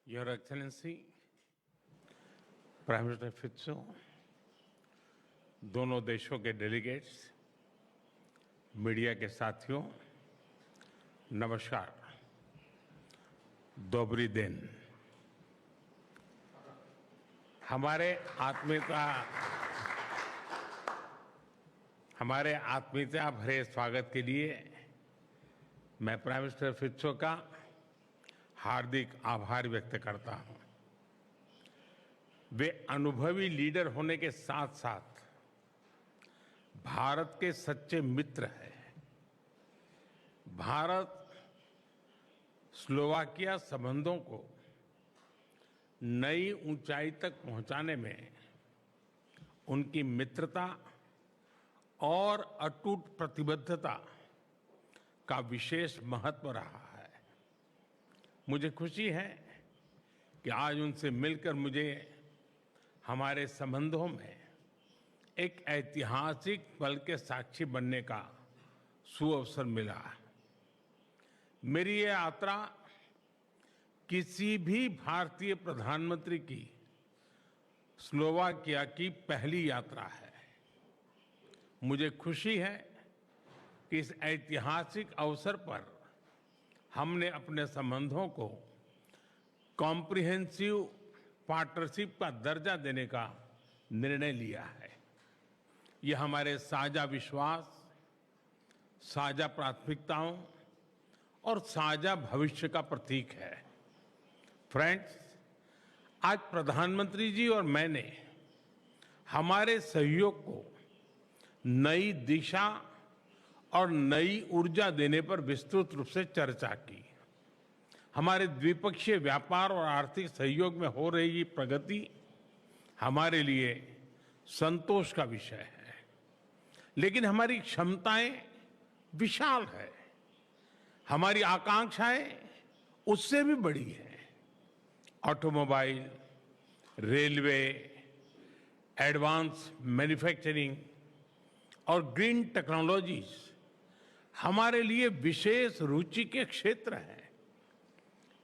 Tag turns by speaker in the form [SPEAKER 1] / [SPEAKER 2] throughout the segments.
[SPEAKER 1] Your Excellency, prime minister फित्सो, दोनों देशों के डेलीगेट्स, मीडिया के साथियों, नमस्कार, दोबरी दिन। हमारे आत्मीयता भरे स्वागत के लिए मैं प्राइम मिनिस्टर फित्सो का हार्दिक आभार व्यक्त करता हूं। वे अनुभवी लीडर होने के साथ साथ भारत के सच्चे मित्र हैं। भारत स्लोवाकिया संबंधों को नई ऊंचाई तक पहुंचाने में उनकी मित्रता और अटूट प्रतिबद्धता का विशेष महत्व रहा है। मुझे खुशी है कि आज उनसे मिलकर मुझे हमारे संबंधों में एक ऐतिहासिक पल के साक्षी बनने का सुअवसर मिला। मेरी ये यात्रा किसी भी भारतीय प्रधानमंत्री की स्लोवाकिया की पहली यात्रा है। मुझे खुशी है कि इस ऐतिहासिक अवसर पर हमने अपने संबंधों को कॉम्प्रिहेंसिव पार्टनरशिप का दर्जा देने का निर्णय लिया है। यह हमारे साझा विश्वास, साझा प्राथमिकताओं और साझा भविष्य का प्रतीक है। फ्रेंड्स, आज प्रधानमंत्री जी और मैंने हमारे सहयोग को नई दिशा और नई ऊर्जा देने पर विस्तृत रूप से चर्चा की। हमारे द्विपक्षीय व्यापार और आर्थिक सहयोग में हो रही प्रगति हमारे लिए संतोष का विषय है, लेकिन हमारी क्षमताएं विशाल है, हमारी आकांक्षाएं उससे भी बड़ी हैं। ऑटोमोबाइल, रेलवे, एडवांस मैन्युफैक्चरिंग और ग्रीन टेक्नोलॉजीज हमारे लिए विशेष रुचि के क्षेत्र हैं।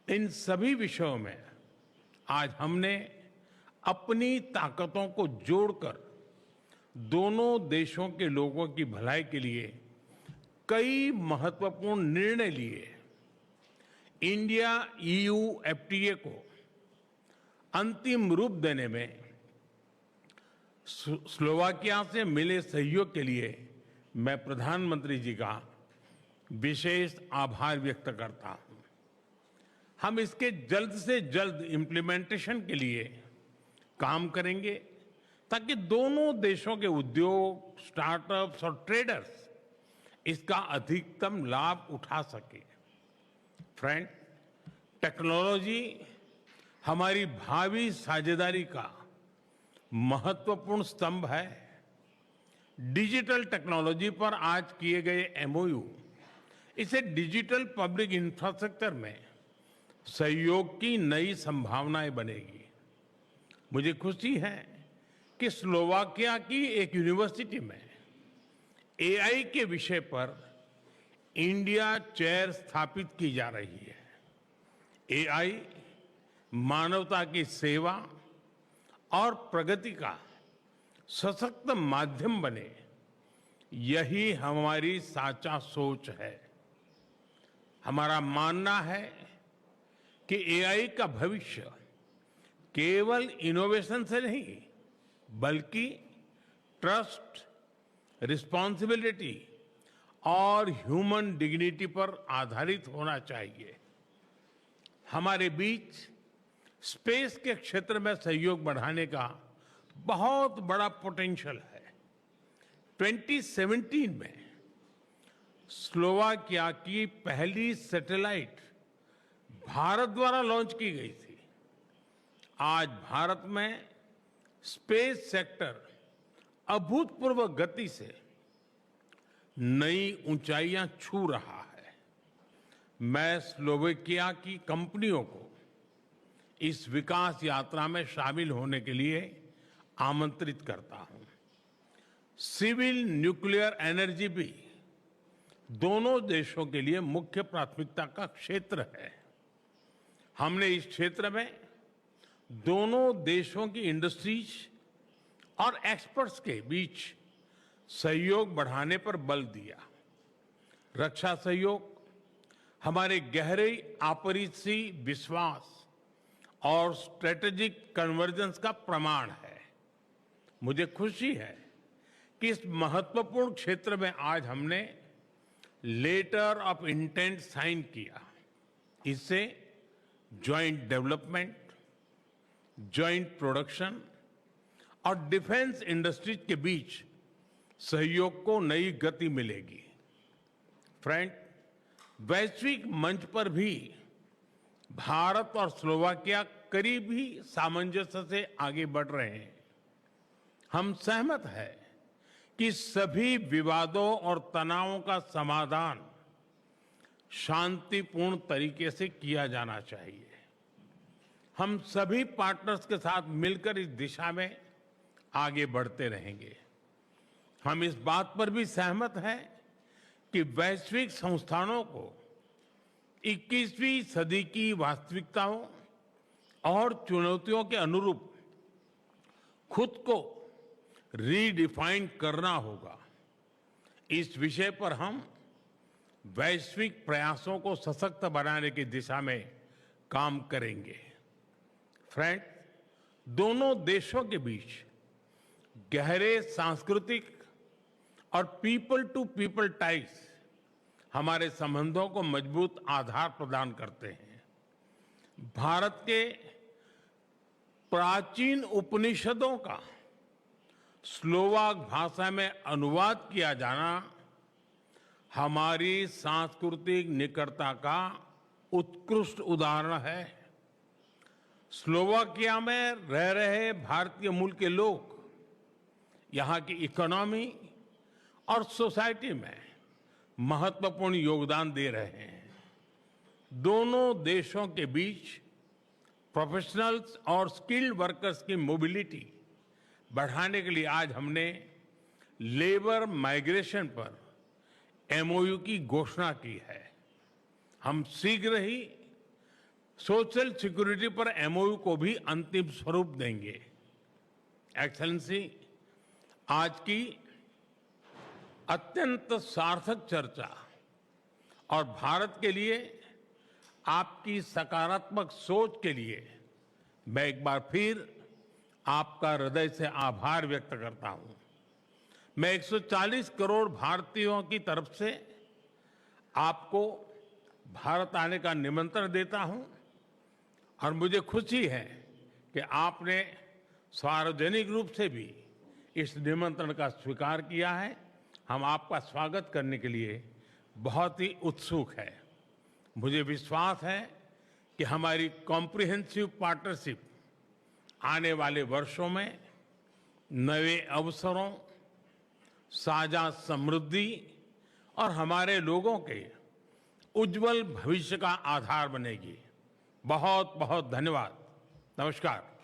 [SPEAKER 1] इन सभी विषयों में आज हमने अपनी ताकतों को जोड़कर दोनों देशों के लोगों की भलाई के लिए कई महत्वपूर्ण निर्णय लिए। इंडिया EU FTA को अंतिम रूप देने में स्लोवाकिया से मिले सहयोग के लिए मैं प्रधानमंत्री जी का विशेष आभार व्यक्त करता हूं। हम इसके जल्द से जल्द इम्प्लीमेंटेशन के लिए काम करेंगे ताकि दोनों देशों के उद्योग, स्टार्टअप्स और ट्रेडर्स इसका अधिकतम लाभ उठा सके। फ्रेंड, टेक्नोलॉजी हमारी भावी साझेदारी का महत्वपूर्ण स्तंभ है। डिजिटल टेक्नोलॉजी पर आज किए गए MOU इसे डिजिटल पब्लिक इंफ्रास्ट्रक्चर में सहयोग की नई संभावनाएं बनेगी। मुझे खुशी है कि स्लोवाकिया की एक यूनिवर्सिटी में AI के विषय पर इंडिया चेयर स्थापित की जा रही है। AI मानवता की सेवा और प्रगति का सशक्त माध्यम बने, यही हमारी साचा सोच है। हमारा मानना है कि AI का भविष्य केवल इनोवेशन से नहीं, बल्कि ट्रस्ट, रिस्पॉन्सिबिलिटी और ह्यूमन डिग्निटी पर आधारित होना चाहिए। हमारे बीच स्पेस के क्षेत्र में सहयोग बढ़ाने का बहुत बड़ा पोटेंशियल है। 2017 में स्लोवाकिया की पहली सैटेलाइट भारत द्वारा लॉन्च की गई थी। आज भारत में स्पेस सेक्टर अभूतपूर्व गति से नई ऊंचाइयां छू रहा है। मैं स्लोवाकिया की कंपनियों को इस विकास यात्रा में शामिल होने के लिए आमंत्रित करता हूं। सिविल न्यूक्लियर एनर्जी भी दोनों देशों के लिए मुख्य प्राथमिकता का क्षेत्र है। हमने इस क्षेत्र में दोनों देशों की इंडस्ट्रीज और एक्सपर्ट्स के बीच सहयोग बढ़ाने पर बल दिया। रक्षा सहयोग हमारे गहरे आपसी विश्वास और स्ट्रेटेजिक कन्वर्जेंस का प्रमाण है। मुझे खुशी है कि इस महत्वपूर्ण क्षेत्र में आज हमने लेटर ऑफ इंटेंट साइन किया। इससे ज्वाइंट डेवलपमेंट, ज्वाइंट प्रोडक्शन और डिफेंस इंडस्ट्रीज के बीच सहयोग को नई गति मिलेगी। फ्रेंड, वैश्विक मंच पर भी भारत और स्लोवाकिया करीब ही सामंजस्य से आगे बढ़ रहे हैं। हम सहमत हैं कि सभी विवादों और तनावों का समाधान शांतिपूर्ण तरीके से किया जाना चाहिए। हम सभी पार्टनर्स के साथ मिलकर इस दिशा में आगे बढ़ते रहेंगे। हम इस बात पर भी सहमत हैं कि वैश्विक संस्थानों को 21वीं सदी की वास्तविकताओं और चुनौतियों के अनुरूप खुद को रीडिफाइन करना होगा। इस विषय पर हम वैश्विक प्रयासों को सशक्त बनाने की दिशा में काम करेंगे। फ्रेंड, दोनों देशों के बीच गहरे सांस्कृतिक और पीपल टू पीपल टाइज हमारे संबंधों को मजबूत आधार प्रदान करते हैं। भारत के प्राचीन उपनिषदों का स्लोवाक भाषा में अनुवाद किया जाना हमारी सांस्कृतिक निकटता का उत्कृष्ट उदाहरण है। स्लोवाकिया में रह रहे भारतीय मूल के लोग यहां की इकोनॉमी और सोसाइटी में महत्वपूर्ण योगदान दे रहे हैं। दोनों देशों के बीच प्रोफेशनल्स और स्किल्ड वर्कर्स की मोबिलिटी बढ़ाने के लिए आज हमने लेबर माइग्रेशन पर एमओयू की घोषणा की है। हम शीघ्र ही सोशल सिक्योरिटी पर एमओयू को भी अंतिम स्वरूप देंगे। एक्सेलेंसी, आज की अत्यंत सार्थक चर्चा और भारत के लिए आपकी सकारात्मक सोच के लिए मैं एक बार फिर आपका हृदय से आभार व्यक्त करता हूं। मैं 140 करोड़ भारतीयों की तरफ से आपको भारत आने का निमंत्रण देता हूं और मुझे खुशी है कि आपने सार्वजनिक रूप से भी इस निमंत्रण का स्वीकार किया है। हम आपका स्वागत करने के लिए बहुत ही उत्सुक है। मुझे विश्वास है कि हमारी कॉम्प्रिहेंसिव पार्टनरशिप आने वाले वर्षों में नए अवसरों, साझा समृद्धि और हमारे लोगों के उज्जवल भविष्य का आधार बनेगी। बहुत बहुत धन्यवाद। नमस्कार।